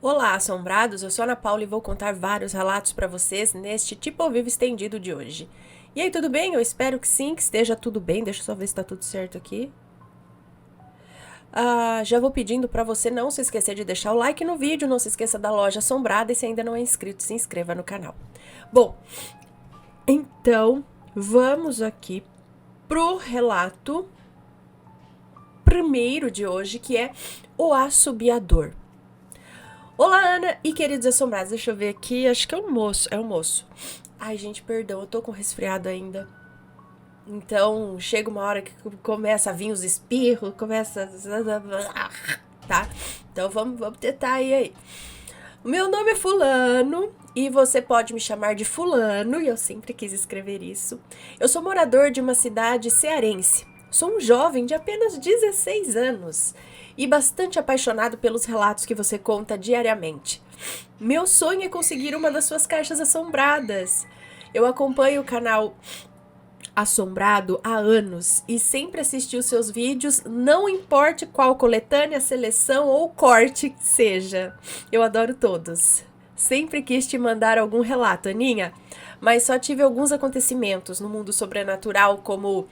Olá, assombrados! Eu sou a Ana Paula e vou contar vários relatos para vocês neste Tipo ao Vivo estendido de hoje. E aí, tudo bem? Eu espero que sim, que esteja tudo bem. Deixa eu só ver se tá tudo certo aqui. Já vou pedindo para você não se esquecer de deixar o like no vídeo, não se esqueça da loja assombrada e se ainda não é inscrito, se inscreva no canal. Bom, então vamos aqui pro relato primeiro de hoje, que é o assobiador. Olá, Ana e queridos assombrados. Deixa eu ver aqui, acho que é o moço. Ai, gente, perdão, eu tô com resfriado ainda. Então, chega uma hora que começa a vir os espirros, começa... Tá? Então, vamos tentar aí. O meu nome é Fulano e você pode me chamar de Fulano, e eu sempre quis escrever isso. Eu sou morador de uma cidade cearense. Sou um jovem de apenas 16 anos e bastante apaixonado pelos relatos que você conta diariamente. Meu sonho é conseguir uma das suas caixas assombradas. Eu acompanho o canal Assombrado há anos e sempre assisti os seus vídeos, não importa qual coletânea, seleção ou corte seja. Eu adoro todos. Sempre quis te mandar algum relato, Aninha, mas só tive alguns acontecimentos no mundo sobrenatural, como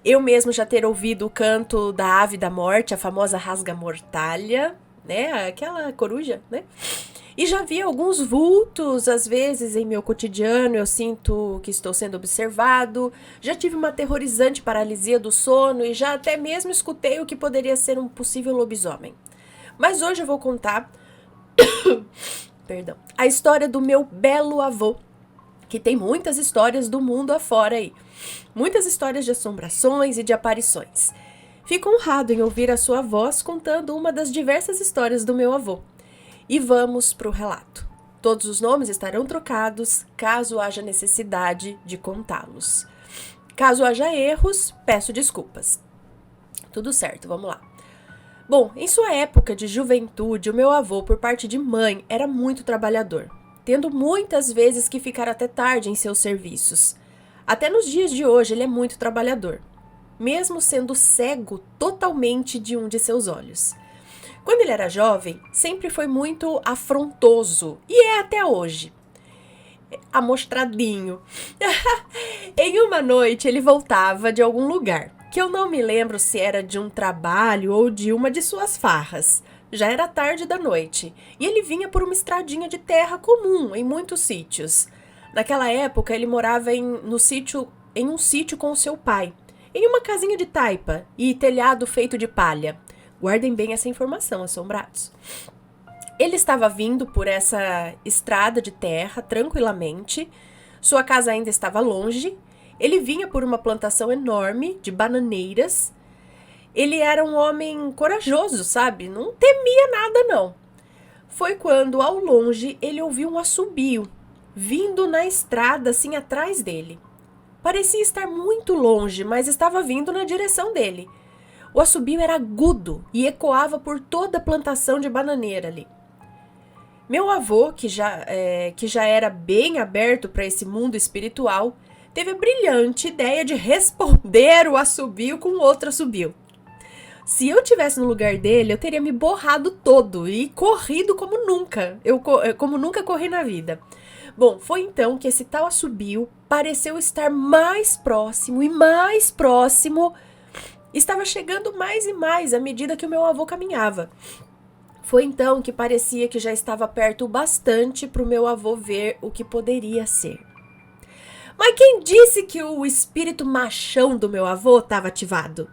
eu mesmo já ter ouvido o canto da ave da morte, a famosa rasga-mortalha, né? Aquela coruja, né? E já vi alguns vultos, às vezes, em meu cotidiano, eu sinto que estou sendo observado. Já tive uma aterrorizante paralisia do sono e já até mesmo escutei o que poderia ser um possível lobisomem. Mas hoje eu vou contar, perdão, a história do meu belo avô, que tem muitas histórias do mundo afora aí. Muitas histórias de assombrações e de aparições. Fico honrado em ouvir a sua voz contando uma das diversas histórias do meu avô. E vamos para o relato. Todos os nomes estarão trocados, caso haja necessidade de contá-los. Caso haja erros, peço desculpas. Tudo certo, vamos lá. Bom, em sua época de juventude, o meu avô, por parte de mãe, era muito trabalhador, tendo muitas vezes que ficar até tarde em seus serviços. Até nos dias de hoje, ele é muito trabalhador, mesmo sendo cego totalmente de um de seus olhos. Quando ele era jovem, sempre foi muito afrontoso, e é até hoje. Amostradinho. Em uma noite, ele voltava de algum lugar, que eu não me lembro se era de um trabalho ou de uma de suas farras. Já era tarde da noite, e ele vinha por uma estradinha de terra comum em muitos sítios. Naquela época, ele morava em um sítio com o seu pai, em uma casinha de taipa e telhado feito de palha. Guardem bem essa informação, assombrados. Ele estava vindo por essa estrada de terra tranquilamente. Sua casa ainda estava longe. Ele vinha por uma plantação enorme de bananeiras. Ele era um homem corajoso, sabe? Não temia nada, não. Foi quando, ao longe, ele ouviu um assobio, vindo na estrada, assim, atrás dele. Parecia estar muito longe, mas estava vindo na direção dele. O assobio era agudo e ecoava por toda a plantação de bananeira ali. Meu avô, que já era bem aberto para esse mundo espiritual, teve a brilhante ideia de responder o assobio com outro assobio. Se eu tivesse no lugar dele, eu teria me borrado todo e corrido como nunca. Como nunca corri na vida. Bom, foi então que esse tal assobio pareceu estar mais próximo e mais próximo. Estava chegando mais e mais à medida que o meu avô caminhava. Foi então que parecia que já estava perto o bastante para o meu avô ver o que poderia ser. Mas quem disse que o espírito machão do meu avô estava ativado?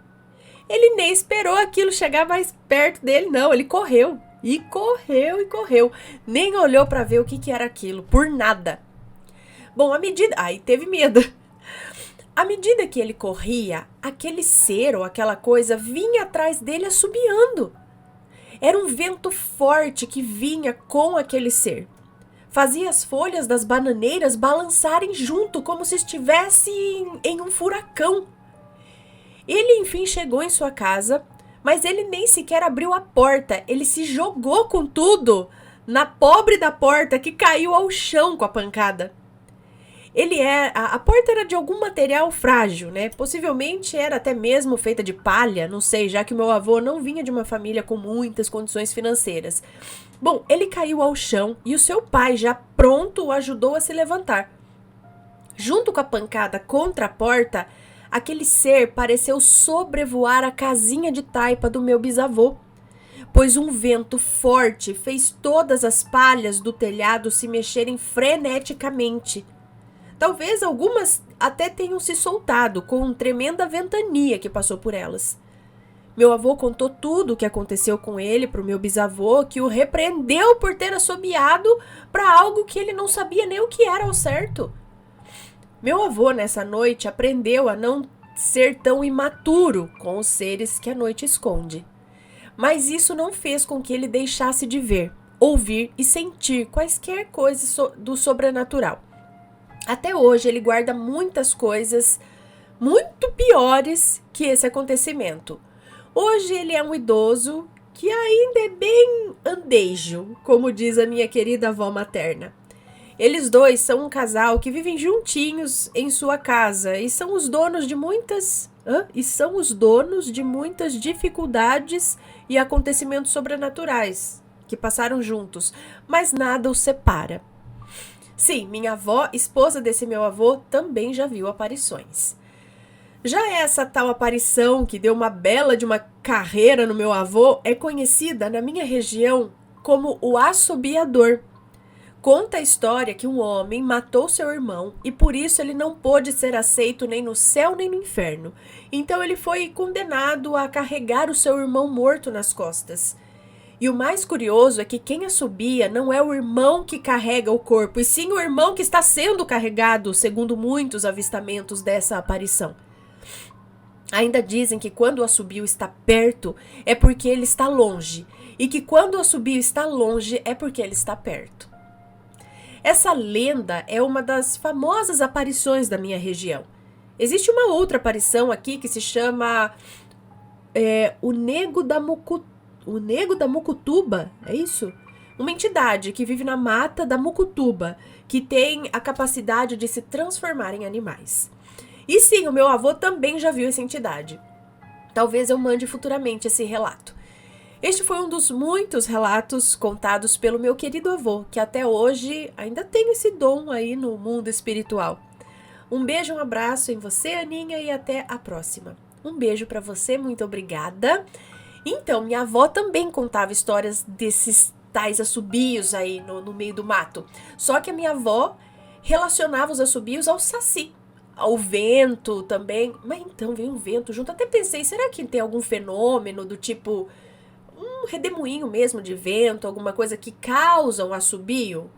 Ele nem esperou aquilo chegar mais perto dele, não. Ele correu. E correu e correu. Nem olhou para ver o que era aquilo, por nada. Bom, aí teve medo. À medida que ele corria, aquele ser ou aquela coisa vinha atrás dele assobiando. Era um vento forte que vinha com aquele ser. Fazia as folhas das bananeiras balançarem junto, como se estivesse em um furacão. Ele, enfim, chegou em sua casa, mas ele nem sequer abriu a porta. Ele se jogou com tudo na pobre da porta, que caiu ao chão com a pancada. A porta era de algum material frágil, né? Possivelmente era até mesmo feita de palha, não sei, já que o meu avô não vinha de uma família com muitas condições financeiras. Bom, ele caiu ao chão e o seu pai, já pronto, o ajudou a se levantar. Junto com a pancada contra a porta, aquele ser pareceu sobrevoar a casinha de taipa do meu bisavô, pois um vento forte fez todas as palhas do telhado se mexerem freneticamente. Talvez algumas até tenham se soltado com tremenda ventania que passou por elas. Meu avô contou tudo o que aconteceu com ele para o meu bisavô, que o repreendeu por ter assobiado para algo que ele não sabia nem o que era ao certo. Meu avô, nessa noite, aprendeu a não ser tão imaturo com os seres que a noite esconde. Mas isso não fez com que ele deixasse de ver, ouvir e sentir quaisquer coisas do sobrenatural. Até hoje ele guarda muitas coisas muito piores que esse acontecimento. Hoje ele é um idoso que ainda é bem andejo, como diz a minha querida avó materna. Eles dois são um casal que vivem juntinhos em sua casa e são os donos de muitas dificuldades e acontecimentos sobrenaturais que passaram juntos, mas nada os separa. Sim, minha avó, esposa desse meu avô, também já viu aparições. Já essa tal aparição que deu uma bela de uma carreira no meu avô é conhecida na minha região como o assobiador. Conta a história que um homem matou seu irmão e por isso ele não pôde ser aceito nem no céu nem no inferno. Então ele foi condenado a carregar o seu irmão morto nas costas. E o mais curioso é que quem assobia não é o irmão que carrega o corpo, e sim o irmão que está sendo carregado, segundo muitos avistamentos dessa aparição. Ainda dizem que quando o assobio está perto é porque ele está longe, e que quando o assobio está longe é porque ele está perto. Essa lenda é uma das famosas aparições da minha região. Existe uma outra aparição aqui que se chama o Nego da Mucutuba, é isso? Uma entidade que vive na mata da Mucutuba, que tem a capacidade de se transformar em animais. E sim, o meu avô também já viu essa entidade. Talvez eu mande futuramente esse relato. Este foi um dos muitos relatos contados pelo meu querido avô, que até hoje ainda tem esse dom aí no mundo espiritual. Um beijo, um abraço em você, Aninha, e até a próxima. Um beijo para você, muito obrigada. Então, minha avó também contava histórias desses tais assobios aí no meio do mato. Só que a minha avó relacionava os assobios ao saci, ao vento também. Mas então veio um vento junto. Até pensei, será que tem algum fenômeno do tipo um redemoinho mesmo de vento, alguma coisa que causa um assobio?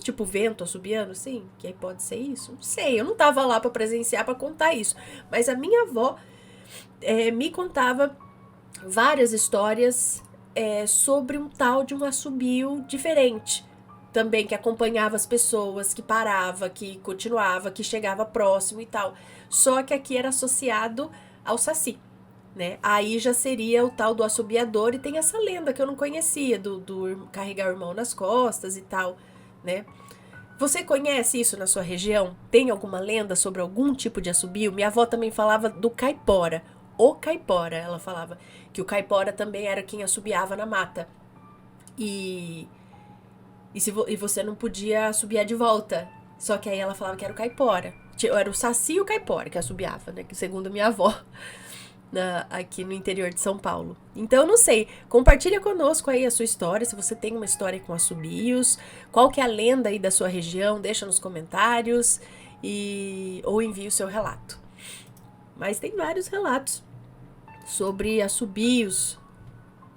Tipo vento assobiando, assim? Que aí pode ser isso? Não sei, eu não tava lá para presenciar, para contar isso. Mas a minha avó me contava várias histórias sobre um tal de um assobio diferente. Também que acompanhava as pessoas, que parava, que continuava, que chegava próximo e tal. Só que aqui era associado ao saci, né? Aí já seria o tal do assobiador, e tem essa lenda que eu não conhecia, do carregar o irmão nas costas e tal, né? Você conhece isso na sua região? Tem alguma lenda sobre algum tipo de assobio? Minha avó também falava do caipora. O caipora, ela falava que o caipora também era quem assobiava na mata. E você não podia assobiar de volta. Só que aí ela falava que era o caipora. Era o saci e o caipora que assobiava, né? Segundo a minha avó, aqui no interior de São Paulo. Então, eu não sei. Compartilha conosco aí a sua história, se você tem uma história com assobios. Qual que é a lenda aí da sua região? Deixa nos comentários ou envie o seu relato. Mas tem vários relatos sobre assobios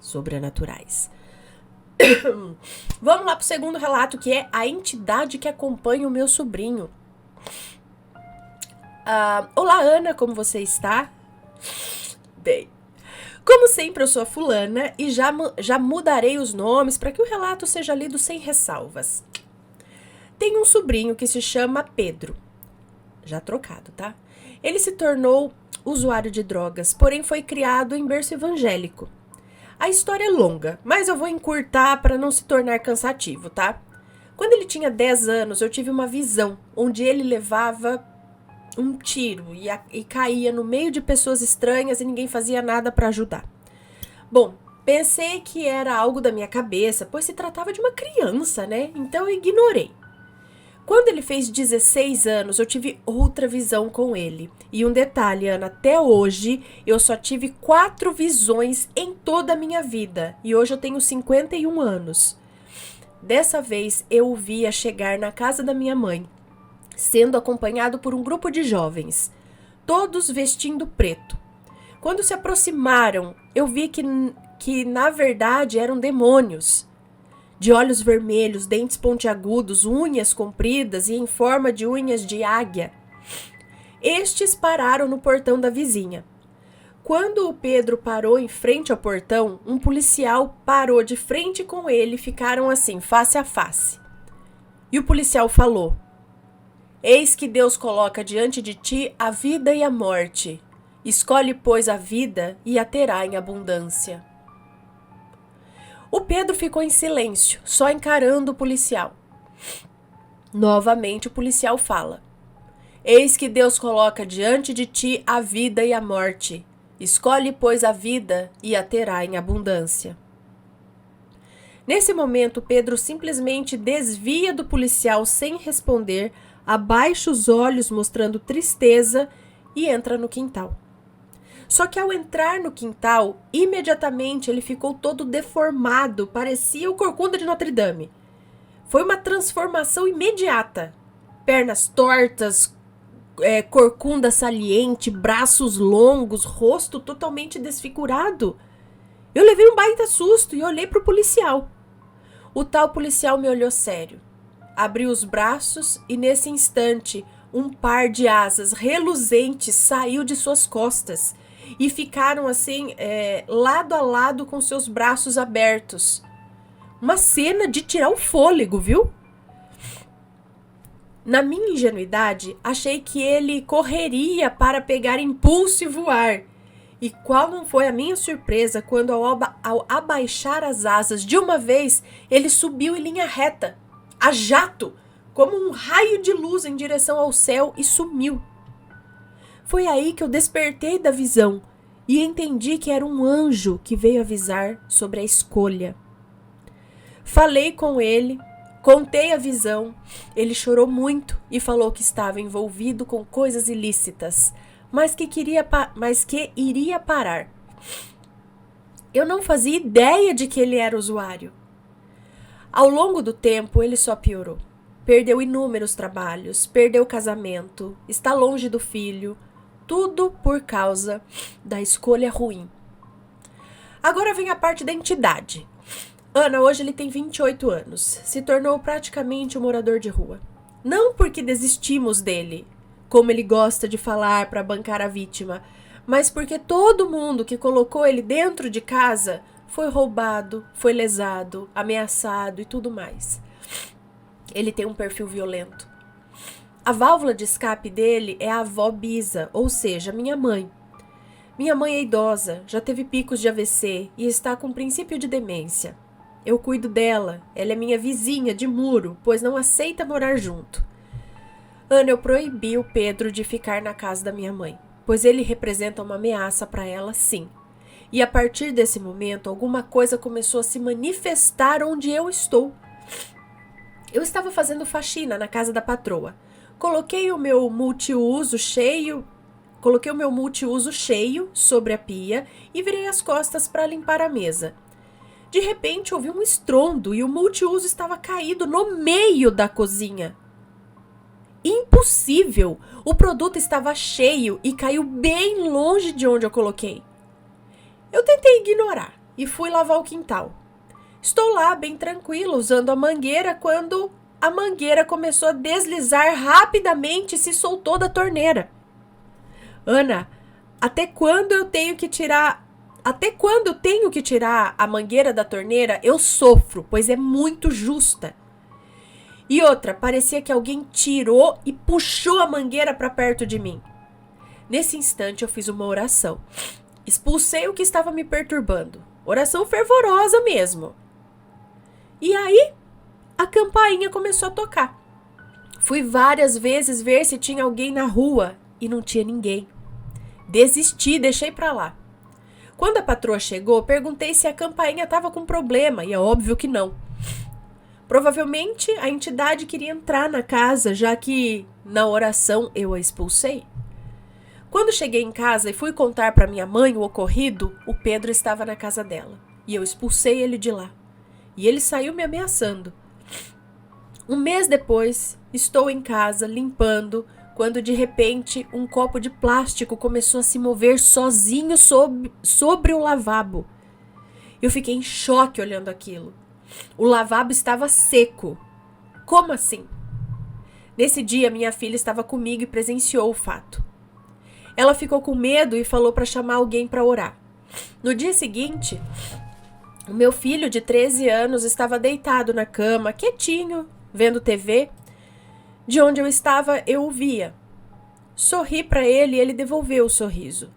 sobrenaturais. Vamos lá pro segundo relato, que é a entidade que acompanha o meu sobrinho. Olá, Ana, como você está? Bem, como sempre, eu sou a fulana e já mudarei os nomes para que o relato seja lido sem ressalvas. Tenho um sobrinho que se chama Pedro. Já trocado, tá? Ele se tornou usuário de drogas, porém foi criado em berço evangélico. A história é longa, mas eu vou encurtar para não se tornar cansativo, tá? Quando ele tinha 10 anos, eu tive uma visão onde ele levava um tiro e caía no meio de pessoas estranhas e ninguém fazia nada para ajudar. Bom, Pensei que era algo da minha cabeça, pois se tratava de uma criança, né? Então eu ignorei. Quando ele fez 16 anos, eu tive outra visão com ele. E um detalhe, Ana, até hoje eu só tive 4 visões em toda a minha vida. E hoje eu tenho 51 anos. Dessa vez eu o via chegar na casa da minha mãe, sendo acompanhado por um grupo de jovens, todos vestindo preto. Quando se aproximaram, eu vi que na verdade eram demônios. De olhos vermelhos, dentes pontiagudos, unhas compridas e em forma de unhas de águia. Estes pararam no portão da vizinha. Quando o Pedro parou em frente ao portão, um policial parou de frente com ele e ficaram assim, face a face. E o policial falou: Eis que Deus coloca diante de ti a vida e a morte. Escolhe, pois, a vida e a terá em abundância. O Pedro ficou em silêncio, só encarando o policial. Novamente o policial fala: Eis que Deus coloca diante de ti a vida e a morte. Escolhe, pois, a vida e a terá em abundância. Nesse momento, Pedro simplesmente desvia do policial sem responder, abaixa os olhos mostrando tristeza e entra no quintal. Só que ao entrar no quintal, imediatamente ele ficou todo deformado, parecia o Corcunda de Notre Dame. Foi uma transformação imediata. Pernas tortas, corcunda saliente, braços longos, rosto totalmente desfigurado. Eu levei um baita susto e olhei para o policial. O tal policial me olhou sério. Abriu os braços e nesse instante um par de asas reluzentes saiu de suas costas e ficaram assim, lado a lado com seus braços abertos. Uma cena de tirar o fôlego, viu? Na minha ingenuidade, achei que ele correria para pegar impulso e voar. E qual não foi a minha surpresa quando, ao abaixar as asas de uma vez, ele subiu em linha reta, a jato, como um raio de luz em direção ao céu e sumiu. Foi aí que eu despertei da visão e entendi que era um anjo que veio avisar sobre a escolha. Falei com ele, contei a visão. Ele chorou muito e falou que estava envolvido com coisas ilícitas, mas que iria parar. Eu não fazia ideia de que ele era usuário. Ao longo do tempo, ele só piorou. Perdeu inúmeros trabalhos, perdeu o casamento, está longe do filho, tudo por causa da escolha ruim. Agora vem a parte da entidade. Ana, hoje ele tem 28 anos, se tornou praticamente um morador de rua. Não porque desistimos dele, como ele gosta de falar para bancar a vítima, mas porque todo mundo que colocou ele dentro de casa foi roubado, foi lesado, ameaçado e tudo mais. Ele tem um perfil violento. A válvula de escape dele é a avó Bisa, ou seja, minha mãe. Minha mãe é idosa, já teve picos de AVC e está com princípio de demência. Eu cuido dela, ela é minha vizinha de muro, pois não aceita morar junto. Ana, eu proibi o Pedro de ficar na casa da minha mãe, pois ele representa uma ameaça para ela, sim. E a partir desse momento, alguma coisa começou a se manifestar onde eu estou. Eu estava fazendo faxina na casa da patroa. Coloquei o meu multiuso cheio sobre a pia e virei as costas para limpar a mesa. De repente, ouvi um estrondo e o multiuso estava caído no meio da cozinha. Impossível! O produto estava cheio e caiu bem longe de onde eu coloquei. Eu tentei ignorar e fui lavar o quintal. Estou lá, bem tranquila, usando a mangueira, quando a mangueira começou a deslizar rapidamente e se soltou da torneira. Ana, até quando eu tenho que tirar a mangueira da torneira, eu sofro, pois é muito justa. E outra, parecia que alguém tirou e puxou a mangueira para perto de mim. Nesse instante eu fiz uma oração. Expulsei o que estava me perturbando. Oração fervorosa mesmo. E aí, a campainha começou a tocar. Fui várias vezes ver se tinha alguém na rua e não tinha ninguém. Desisti, deixei pra lá. Quando a patroa chegou, perguntei se a campainha estava com problema, e é óbvio que não. Provavelmente a entidade queria entrar na casa, já que na oração eu a expulsei. Quando cheguei em casa e fui contar para minha mãe o ocorrido, o Pedro estava na casa dela, e eu expulsei ele de lá. E ele saiu me ameaçando. Um mês depois, estou em casa limpando, quando de repente um copo de plástico começou a se mover sozinho sobre o lavabo. Eu fiquei em choque olhando aquilo. O lavabo estava seco. Como assim? Nesse dia, minha filha estava comigo e presenciou o fato. Ela ficou com medo e falou para chamar alguém para orar. No dia seguinte, o meu filho de 13 anos estava deitado na cama, quietinho, vendo TV. De onde eu estava, eu o via. Sorri para ele e ele devolveu o sorriso.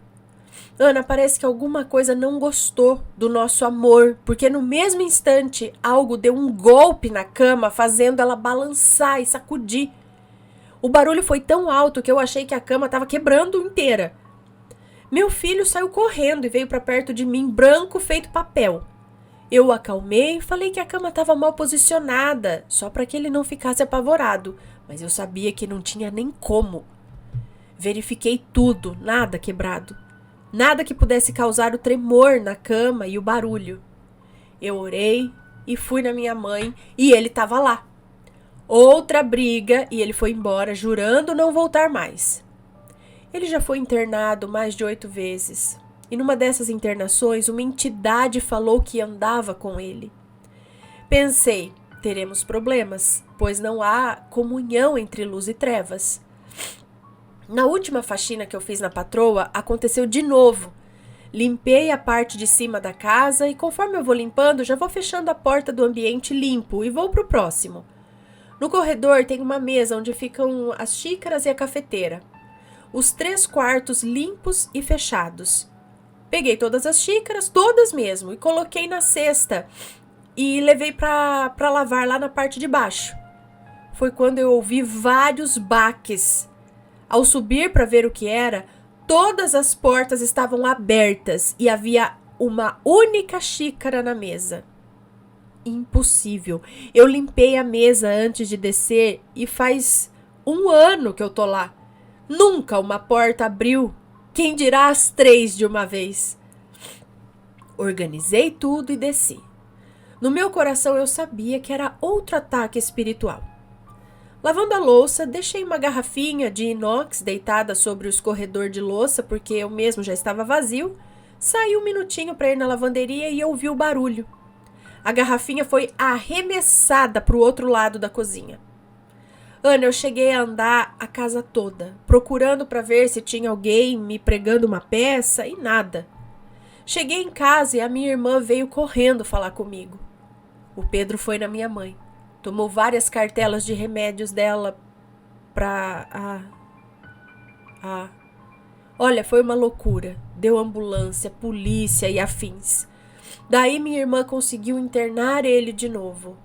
Ana, parece que alguma coisa não gostou do nosso amor, porque no mesmo instante algo deu um golpe na cama, fazendo ela balançar e sacudir. O barulho foi tão alto que eu achei que a cama estava quebrando inteira. Meu filho saiu correndo e veio para perto de mim, branco feito papel. Eu o acalmei e falei que a cama estava mal posicionada, só para que ele não ficasse apavorado, mas eu sabia que não tinha nem como. Verifiquei tudo, nada quebrado. Nada que pudesse causar o tremor na cama e o barulho. Eu orei e fui na minha mãe e ele estava lá. Outra briga e ele foi embora, jurando não voltar mais. Ele já foi internado mais de 8 vezes. E numa dessas internações, uma entidade falou que andava com ele. Pensei, teremos problemas, pois não há comunhão entre luz e trevas. Na última faxina que eu fiz na patroa, aconteceu de novo. Limpei a parte de cima da casa e conforme eu vou limpando, já vou fechando a porta do ambiente limpo e vou pro próximo. No corredor tem uma mesa onde ficam as xícaras e a cafeteira. Os 3 quartos limpos e fechados. Peguei todas as xícaras, todas mesmo, e coloquei na cesta e levei para lavar lá na parte de baixo. Foi quando eu ouvi vários baques. Ao subir para ver o que era, todas as portas estavam abertas e havia uma única xícara na mesa. Impossível. Eu limpei a mesa antes de descer e faz 1 ano que eu tô lá. Nunca uma porta abriu. Quem dirá as 3 de uma vez? Organizei tudo e desci. No meu coração eu sabia que era outro ataque espiritual. Lavando a louça, deixei uma garrafinha de inox deitada sobre o escorredor de louça, porque eu mesmo já estava vazio. Saí 1 minutinho para ir na lavanderia e ouvi o barulho. A garrafinha foi arremessada para o outro lado da cozinha. Ana, eu cheguei a andar a casa toda, procurando para ver se tinha alguém me pregando uma peça e nada. Cheguei em casa e a minha irmã veio correndo falar comigo. O Pedro foi na minha mãe. Tomou várias cartelas de remédios dela pra... Olha, foi uma loucura. Deu ambulância, polícia e afins. Daí minha irmã conseguiu internar ele de novo.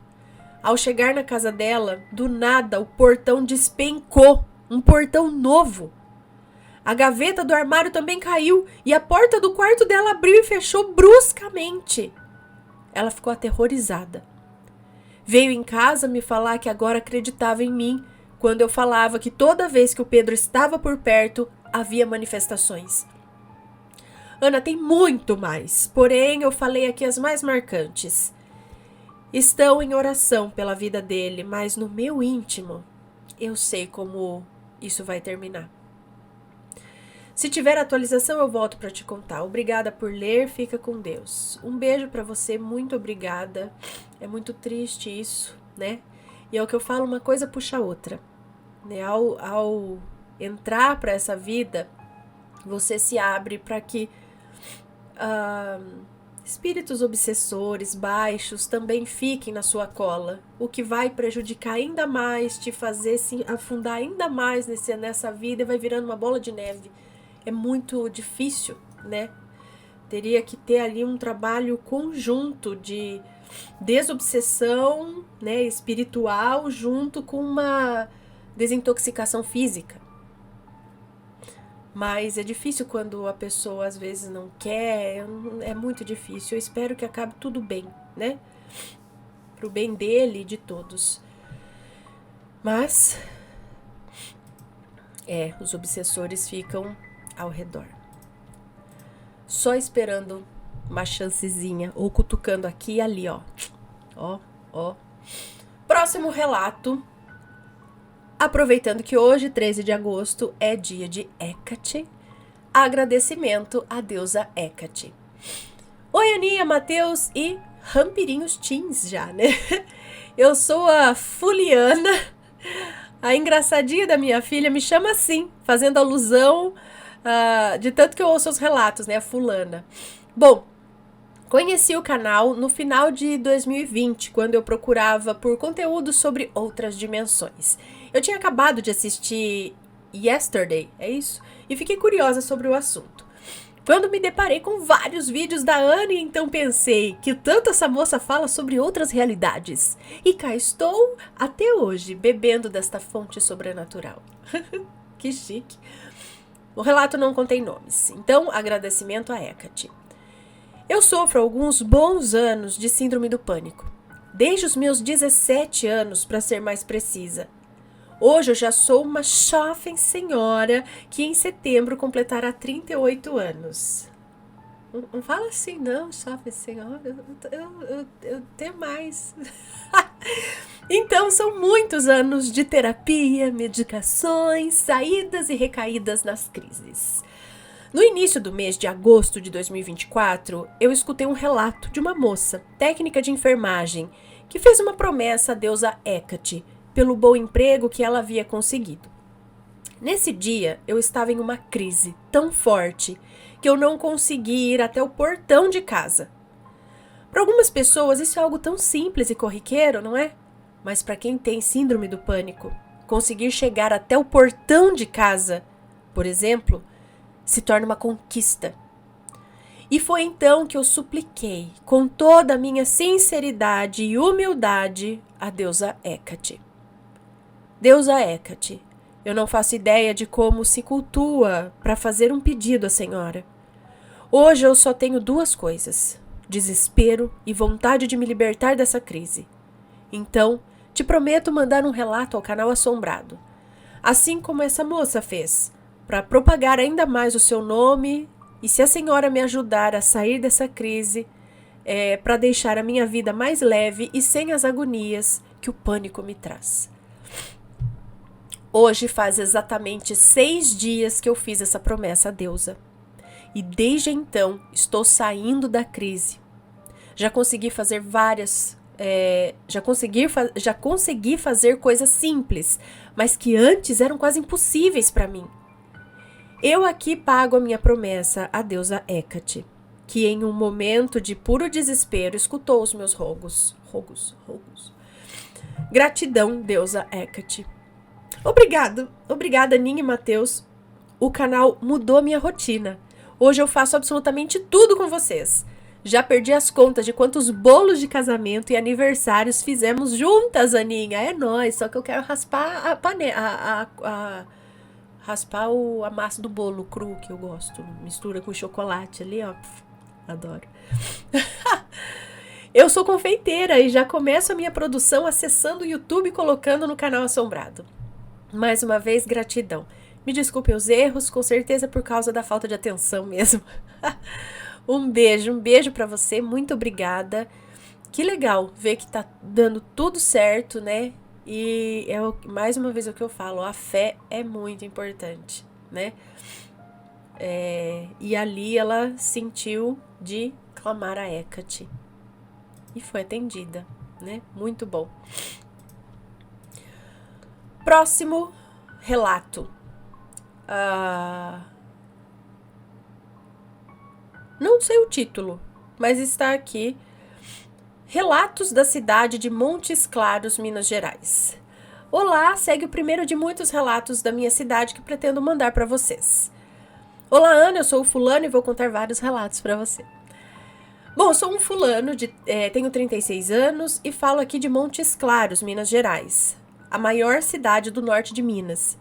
Ao chegar na casa dela, do nada o portão despencou. Um portão novo. A gaveta do armário também caiu e a porta do quarto dela abriu e fechou bruscamente. Ela ficou aterrorizada. Veio em casa me falar que agora acreditava em mim, quando eu falava que toda vez que o Pedro estava por perto, havia manifestações. Ana, tem muito mais, porém eu falei aqui as mais marcantes. Estão em oração pela vida dele, mas no meu íntimo, eu sei como isso vai terminar. Se tiver atualização, eu volto para te contar. Obrigada por ler, fica com Deus. Um beijo para você, muito obrigada. É muito triste isso, né? E é o que eu falo, uma coisa puxa a outra. Né? Ao entrar para essa vida, você se abre para que espíritos obsessores, baixos, também fiquem na sua cola. O que vai prejudicar ainda mais, te fazer se afundar ainda mais nessa vida e vai virando uma bola de neve. É muito difícil, né? Teria que ter ali um trabalho conjunto de desobsessão, né, espiritual, junto com uma desintoxicação física. Mas é difícil quando a pessoa às vezes não quer, é muito difícil. Eu espero que acabe tudo bem, né? Pro bem dele e de todos. Mas, os obsessores ficam ao redor. Só esperando uma chancezinha, ou cutucando aqui e ali, ó. Ó, ó. Próximo relato. Aproveitando que hoje, 13 de agosto, é dia de Hecate, agradecimento à deusa Hecate. Oi, Aninha, Matheus e Rampirinhos Teens já, né? Eu sou a Fuliana, a engraçadinha da minha filha me chama assim, fazendo alusão de tanto que eu ouço os relatos, né? A fulana. Bom, conheci o canal no final de 2020, quando eu procurava por conteúdo sobre outras dimensões. Eu tinha acabado de assistir Yesterday, é isso? E fiquei curiosa sobre o assunto. Quando me deparei com vários vídeos da Anne, então pensei que tanto essa moça fala sobre outras realidades. E cá estou, até hoje, bebendo desta fonte sobrenatural. Que chique. O relato não contém nomes, então agradecimento a Hecate. Eu sofro há alguns bons anos de síndrome do pânico. Desde os meus 17 anos, para ser mais precisa. Hoje eu já sou uma jovem senhora que em setembro completará 38 anos. Não fala assim não, jovem senhora, eu tenho mais. Então são muitos anos de terapia, medicações, saídas e recaídas nas crises. No início do mês de agosto de 2024, eu escutei um relato de uma moça, técnica de enfermagem, que fez uma promessa à deusa Hecate, pelo bom emprego que ela havia conseguido. Nesse dia, eu estava em uma crise tão forte que eu não consegui ir até o portão de casa. Para algumas pessoas, isso é algo tão simples e corriqueiro, não é? Mas para quem tem síndrome do pânico, conseguir chegar até o portão de casa, por exemplo, se torna uma conquista. E foi então que eu supliquei, com toda a minha sinceridade e humildade, a deusa Hecate. Deusa Hecate, eu não faço ideia de como se cultua para fazer um pedido à senhora. Hoje eu só tenho duas coisas: desespero e vontade de me libertar dessa crise. Então, te prometo mandar um relato ao canal Assombrado, assim como essa moça fez, para propagar ainda mais o seu nome e, se a senhora me ajudar a sair dessa crise, para deixar a minha vida mais leve e sem as agonias que o pânico me traz. Hoje faz exatamente 6 dias que eu fiz essa promessa à deusa. E desde então estou saindo da crise. Já consegui fazer já consegui fazer coisas simples, mas que antes eram quase impossíveis para mim. Eu aqui pago a minha promessa à deusa Hecate, que em um momento de puro desespero escutou os meus rogos. Gratidão, deusa Hecate. Obrigada, Aninha e Matheus. O canal mudou minha rotina. Hoje eu faço absolutamente tudo com vocês. Já perdi as contas de quantos bolos de casamento e aniversários fizemos juntas, Aninha. É nóis, só que eu quero raspar a panela, raspar a massa do bolo cru, que eu gosto. Mistura com chocolate ali, ó. Adoro. Eu sou confeiteira e já começo a minha produção acessando o YouTube e colocando no canal Assombrado. Mais uma vez, gratidão. Me desculpe os erros, com certeza por causa da falta de atenção mesmo. Um beijo pra você, muito obrigada. Que legal ver que tá dando tudo certo, né? E mais uma vez o que eu falo, a fé é muito importante, né? E ali ela sentiu de clamar a Hecate. E foi atendida, né? Muito bom. Próximo relato. Não sei o título, mas está aqui. Relatos da cidade de Montes Claros, Minas Gerais. Olá, segue o primeiro de muitos relatos da minha cidade que pretendo mandar para vocês. Olá, Ana, eu sou o fulano e vou contar vários relatos para você. Bom, eu sou um fulano, tenho 36 anos e falo aqui de Montes Claros, Minas Gerais, a maior cidade do norte de Minas.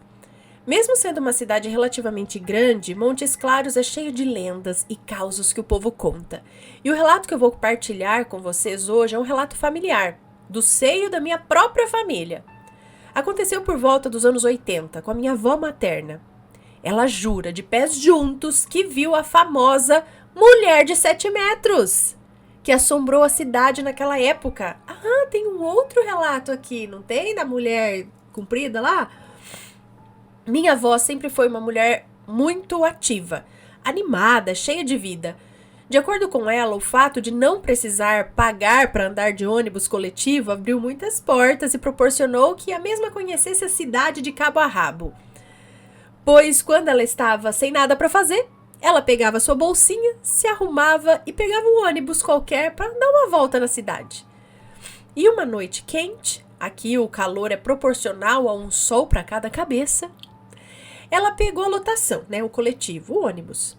Mesmo sendo uma cidade relativamente grande, Montes Claros é cheio de lendas e causos que o povo conta. E o relato que eu vou partilhar com vocês hoje é um relato familiar, do seio da minha própria família. Aconteceu por volta dos anos 80, com a minha avó materna. Ela jura, de pés juntos, que viu a famosa Mulher de 7 metros, que assombrou a cidade naquela época. Ah, tem um outro relato aqui, não tem? Da mulher comprida lá? Minha avó sempre foi uma mulher muito ativa, animada, cheia de vida. De acordo com ela, o fato de não precisar pagar para andar de ônibus coletivo abriu muitas portas e proporcionou que a mesma conhecesse a cidade de cabo a rabo. Pois quando ela estava sem nada para fazer, ela pegava sua bolsinha, se arrumava e pegava um ônibus qualquer para dar uma volta na cidade. E uma noite quente, aqui o calor é proporcional a um sol para cada cabeça, ela pegou a lotação, né, o coletivo, o ônibus.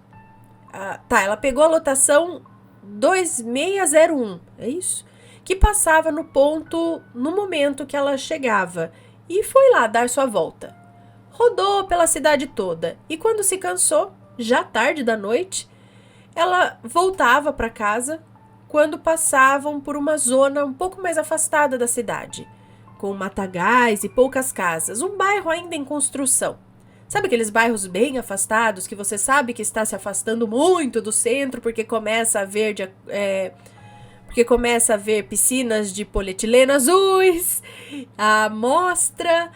Ela pegou a lotação 2601, é isso? Que passava no ponto no momento que ela chegava e foi lá dar sua volta. Rodou pela cidade toda e quando se cansou, já tarde da noite, ela voltava para casa quando passavam por uma zona um pouco mais afastada da cidade, com matagais e poucas casas, um bairro ainda em construção. Sabe aqueles bairros bem afastados que você sabe que está se afastando muito do centro porque começa a ver piscinas de polietileno azuis, a mostra,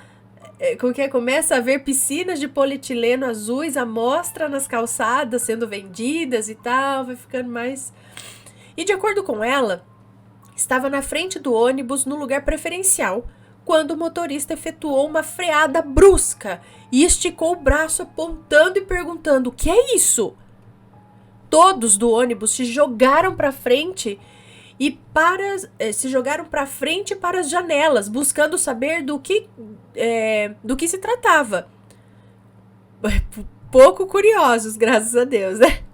começa a ver piscinas de polietileno azuis, a mostra nas calçadas sendo vendidas e tal, vai ficando mais... E de acordo com ela, estava na frente do ônibus no lugar preferencial, quando o motorista efetuou uma freada brusca e esticou o braço apontando e perguntando: "O que é isso?" Todos do ônibus se jogaram para frente para as janelas, buscando saber do que se tratava. Pouco curiosos, graças a Deus, né?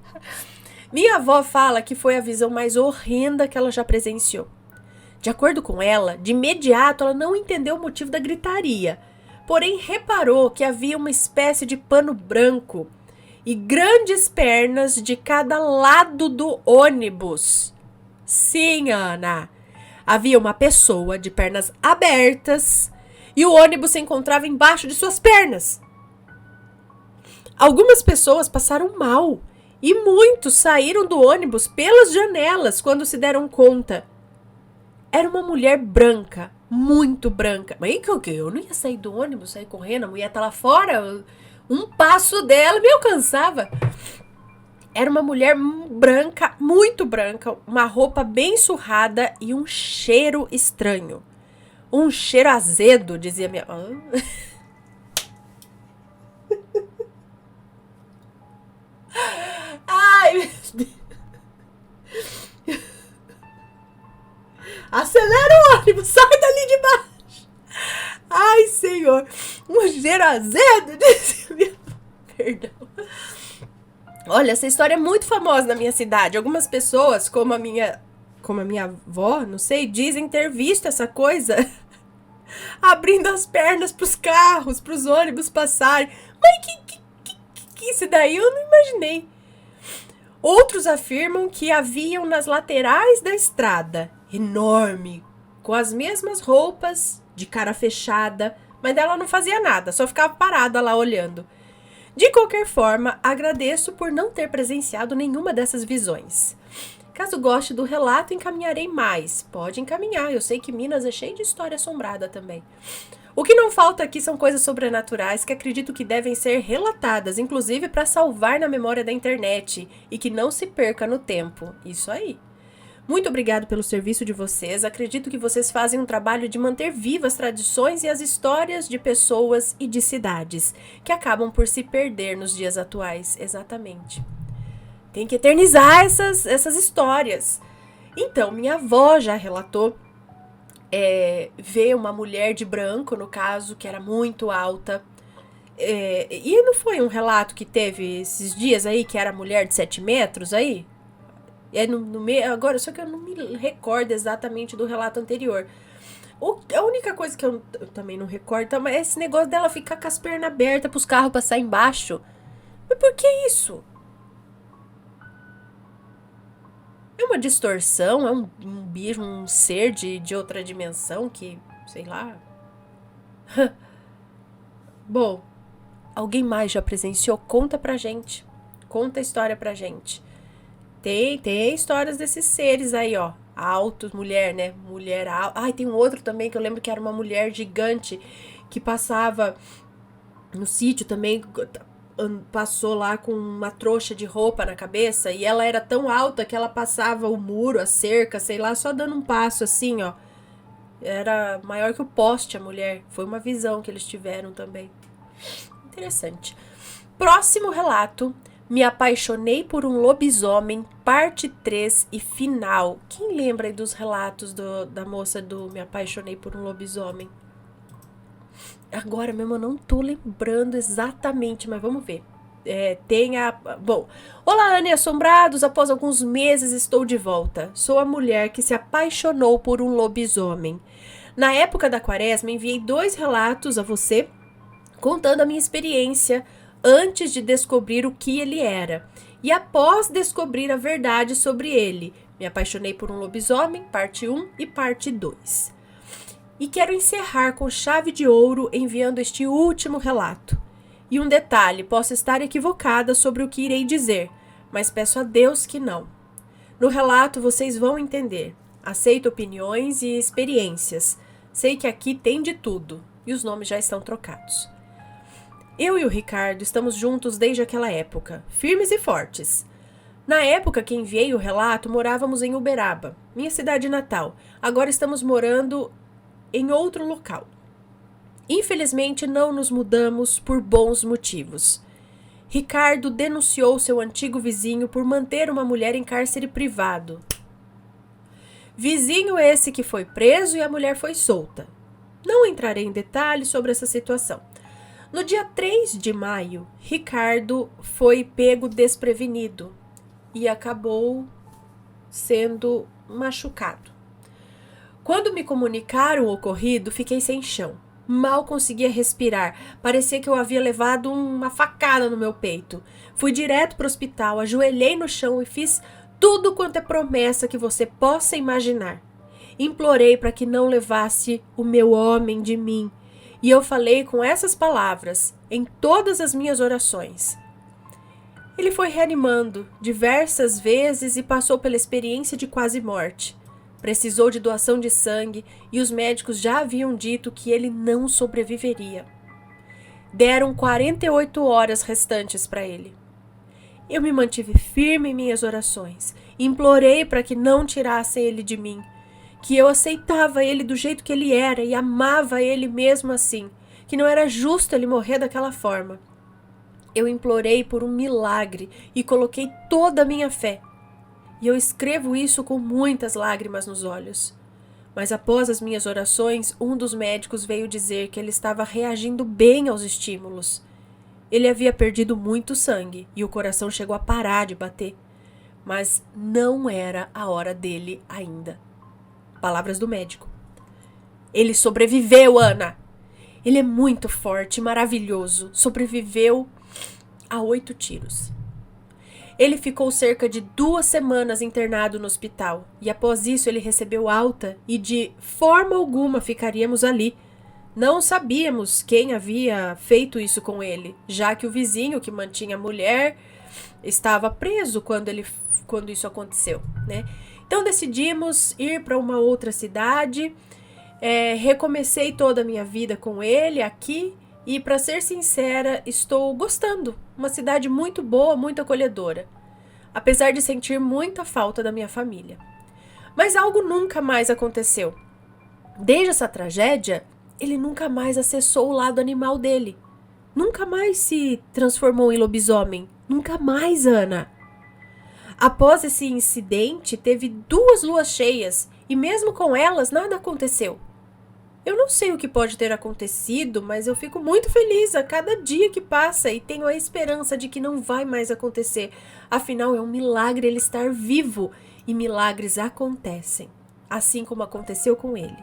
Minha avó fala que foi a visão mais horrenda que ela já presenciou. De acordo com ela, de imediato ela não entendeu o motivo da gritaria, porém reparou que havia uma espécie de pano branco e grandes pernas de cada lado do ônibus. Sim, Ana, havia uma pessoa de pernas abertas e o ônibus se encontrava embaixo de suas pernas. Algumas pessoas passaram mal e muitos saíram do ônibus pelas janelas quando se deram conta. Era uma mulher branca, muito branca. Mas eu não ia sair do ônibus, sair correndo, a mulher tá lá fora, um passo dela me alcançava. Era uma mulher branca, muito branca, uma roupa bem surrada e um cheiro estranho. Um cheiro azedo, dizia minha... Ai, meu Deus. Acelera o ônibus, sai dali de baixo. Ai, Senhor, um cheiro azedo, disse minha... Perdão. Olha, essa história é muito famosa na minha cidade. Algumas pessoas, como a minha avó, não sei, dizem ter visto essa coisa abrindo as pernas pros carros, pros ônibus passarem. Mas que isso daí eu não imaginei. Outros afirmam que haviam nas laterais da estrada, enorme, com as mesmas roupas, de cara fechada, mas ela não fazia nada, só ficava parada lá olhando. De qualquer forma, agradeço por não ter presenciado nenhuma dessas visões. Caso goste do relato, encaminharei mais. Pode encaminhar, eu sei que Minas é cheio de história assombrada também. O que não falta aqui são coisas sobrenaturais que acredito que devem ser relatadas, inclusive para salvar na memória da internet e que não se perca no tempo. Isso aí. Muito obrigado pelo serviço de vocês. Acredito que vocês fazem um trabalho de manter vivas as tradições e as histórias de pessoas e de cidades que acabam por se perder nos dias atuais. Exatamente. Tem que eternizar essas histórias. Então, minha avó já relatou ver uma mulher de branco, no caso, que era muito alta. E não foi um relato que teve esses dias aí, que era mulher de 7 metros aí? Agora, só que eu não me recordo exatamente do relato anterior. A única coisa que eu também não recordo é esse negócio dela ficar com as pernas abertas pros carros passar embaixo. Mas por que isso? É uma distorção? É um bicho, um ser de outra dimensão que, sei lá. Bom, alguém mais já presenciou? Conta pra gente. Conta a história pra gente. Tem histórias desses seres aí, ó. Altos, mulher, né? Mulher alta. Ai, tem um outro também que eu lembro que era uma mulher gigante que passava no sítio também. Passou lá com uma trouxa de roupa na cabeça e ela era tão alta que ela passava o muro, a cerca, sei lá, só dando um passo assim, ó. Era maior que o poste a mulher. Foi uma visão que eles tiveram também. Interessante. Próximo relato. Me apaixonei por um lobisomem, parte 3 e final. Quem lembra aí dos relatos da moça do Me apaixonei por um lobisomem? Agora mesmo eu não tô lembrando exatamente, mas vamos ver. Bom, olá, Anne Assombrados, após alguns meses estou de volta. Sou a mulher que se apaixonou por um lobisomem. Na época da quaresma, enviei 2 relatos a você, contando a minha experiência antes de descobrir o que ele era. E após descobrir a verdade sobre ele, me apaixonei por um lobisomem, parte 1 e parte 2. E quero encerrar com chave de ouro enviando este último relato. E um detalhe, posso estar equivocada sobre o que irei dizer, mas peço a Deus que não. No relato vocês vão entender. Aceito opiniões e experiências. Sei que aqui tem de tudo, e os nomes já estão trocados. Eu e o Ricardo estamos juntos desde aquela época, firmes e fortes. Na época que enviei o relato, morávamos em Uberaba, minha cidade natal. Agora estamos morando em outro local. Infelizmente, não nos mudamos por bons motivos. Ricardo denunciou seu antigo vizinho por manter uma mulher em cárcere privado. Vizinho esse que foi preso e a mulher foi solta. Não entrarei em detalhes sobre essa situação. No dia 3 de maio, Ricardo foi pego desprevenido e acabou sendo machucado. Quando me comunicaram o ocorrido, fiquei sem chão. Mal conseguia respirar. Parecia que eu havia levado uma facada no meu peito. Fui direto para o hospital, ajoelhei no chão e fiz tudo quanto é promessa que você possa imaginar. Implorei para que não levasse o meu homem de mim. E eu falei com essas palavras em todas as minhas orações. Ele foi reanimando diversas vezes e passou pela experiência de quase morte. Precisou de doação de sangue e os médicos já haviam dito que ele não sobreviveria. Deram 48 horas restantes para ele. Eu me mantive firme em minhas orações. Implorei para que não tirassem ele de mim, que eu aceitava ele do jeito que ele era e amava ele mesmo assim, que não era justo ele morrer daquela forma. Eu implorei por um milagre e coloquei toda a minha fé. E eu escrevo isso com muitas lágrimas nos olhos. Mas após as minhas orações, um dos médicos veio dizer que ele estava reagindo bem aos estímulos. Ele havia perdido muito sangue e o coração chegou a parar de bater. Mas não era a hora dele ainda. Palavras do médico. Ele sobreviveu, Ana! Ele é muito forte, maravilhoso. Sobreviveu a 8 tiros. Ele ficou cerca de 2 semanas internado no hospital e após isso ele recebeu alta e de forma alguma ficaríamos ali. Não sabíamos quem havia feito isso com ele, já que o vizinho que mantinha a mulher estava preso quando isso aconteceu, né? Então decidimos ir para uma outra cidade, recomecei toda a minha vida com ele aqui. E, para ser sincera, estou gostando. Uma cidade muito boa, muito acolhedora. Apesar de sentir muita falta da minha família. Mas algo nunca mais aconteceu. Desde essa tragédia, ele nunca mais acessou o lado animal dele. Nunca mais se transformou em lobisomem. Nunca mais, Ana. Após esse incidente, teve 2 luas cheias. E mesmo com elas, nada aconteceu. Eu não sei o que pode ter acontecido, mas eu fico muito feliz a cada dia que passa e tenho a esperança de que não vai mais acontecer. Afinal, é um milagre ele estar vivo e milagres acontecem, assim como aconteceu com ele.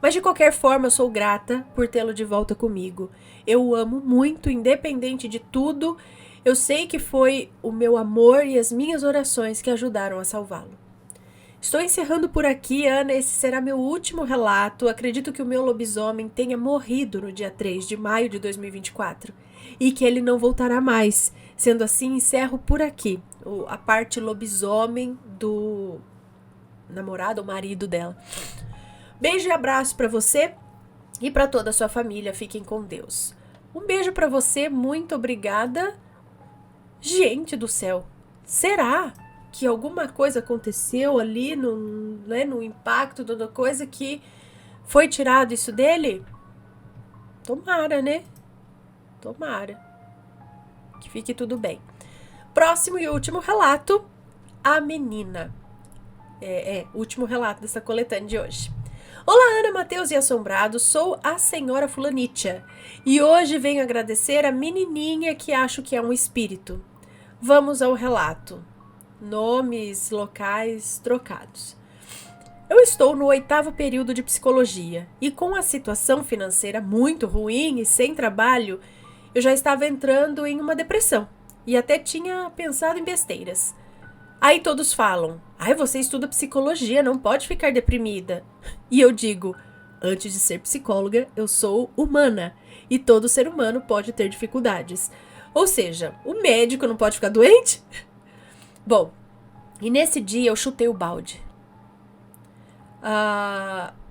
Mas de qualquer forma, eu sou grata por tê-lo de volta comigo. Eu o amo muito, independente de tudo. Eu sei que foi o meu amor e as minhas orações que ajudaram a salvá-lo. Estou encerrando por aqui, Ana. Esse será meu último relato. Acredito que o meu lobisomem tenha morrido no dia 3 de maio de 2024 e que ele não voltará mais. Sendo assim, encerro por aqui a parte lobisomem do namorado ou marido dela. Beijo e abraço para você e para toda a sua família. Fiquem com Deus. Um beijo para você. Muito obrigada. Gente do céu, será que alguma coisa aconteceu ali no impacto da coisa que foi tirado isso dele? Tomara, né? Tomara. Que fique tudo bem. Próximo e último relato, a menina. Último relato dessa coletânea de hoje. Olá, Ana, Matheus e Assombrados, sou a senhora Fulanitia e hoje venho agradecer a menininha que acho que é um espírito. Vamos ao relato. Nomes, locais trocados. Eu estou no 8º período de psicologia e com a situação financeira muito ruim e sem trabalho, eu já estava entrando em uma depressão e até tinha pensado em besteiras. Aí todos falam, você estuda psicologia, não pode ficar deprimida. E eu digo, antes de ser psicóloga, eu sou humana e todo ser humano pode ter dificuldades. Ou seja, o médico não pode ficar doente? Bom, e nesse dia eu chutei o balde.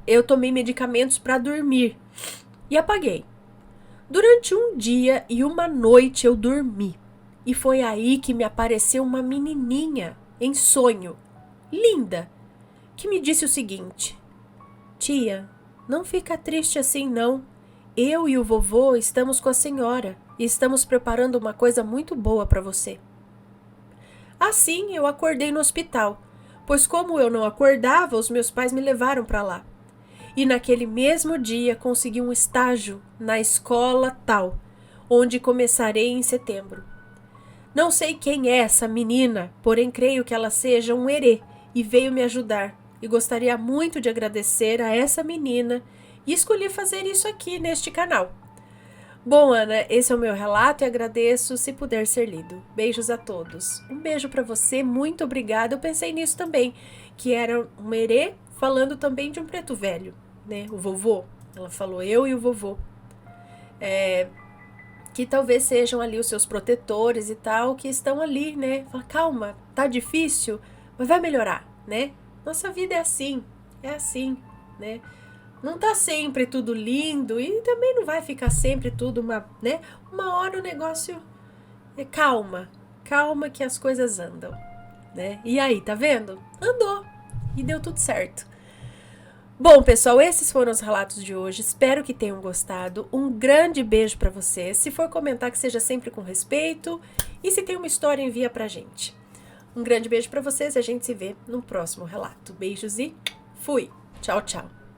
Eu tomei medicamentos para dormir e apaguei. Durante um dia e uma noite eu dormi. E foi aí que me apareceu uma menininha em sonho, linda, que me disse o seguinte: Tia, não fica triste assim não. Eu e o vovô estamos com a senhora e estamos preparando uma coisa muito boa para você. Assim eu acordei no hospital, pois como eu não acordava, os meus pais me levaram para lá. E naquele mesmo dia consegui um estágio na escola tal, onde começarei em setembro. Não sei quem é essa menina, porém creio que ela seja um herê e veio me ajudar. E gostaria muito de agradecer a essa menina e escolhi fazer isso aqui neste canal. Bom, Ana, esse é o meu relato e agradeço se puder ser lido. Beijos a todos. Um beijo para você, muito obrigada. Eu pensei nisso também, que era um herê falando também de um preto velho, né? O vovô. Ela falou eu e o vovô. Que talvez sejam ali os seus protetores e tal, que estão ali, né? Fala, calma, tá difícil, mas vai melhorar, né? Nossa vida é assim, né? Não tá sempre tudo lindo e também não vai ficar sempre tudo né? Uma hora o negócio é calma que as coisas andam, né? E aí, tá vendo? Andou e deu tudo certo. Bom, pessoal, esses foram os relatos de hoje. Espero que tenham gostado. Um grande beijo pra vocês. Se for comentar, que seja sempre com respeito. E se tem uma história, envia pra gente. Um grande beijo pra vocês e a gente se vê no próximo relato. Beijos e fui! Tchau, tchau!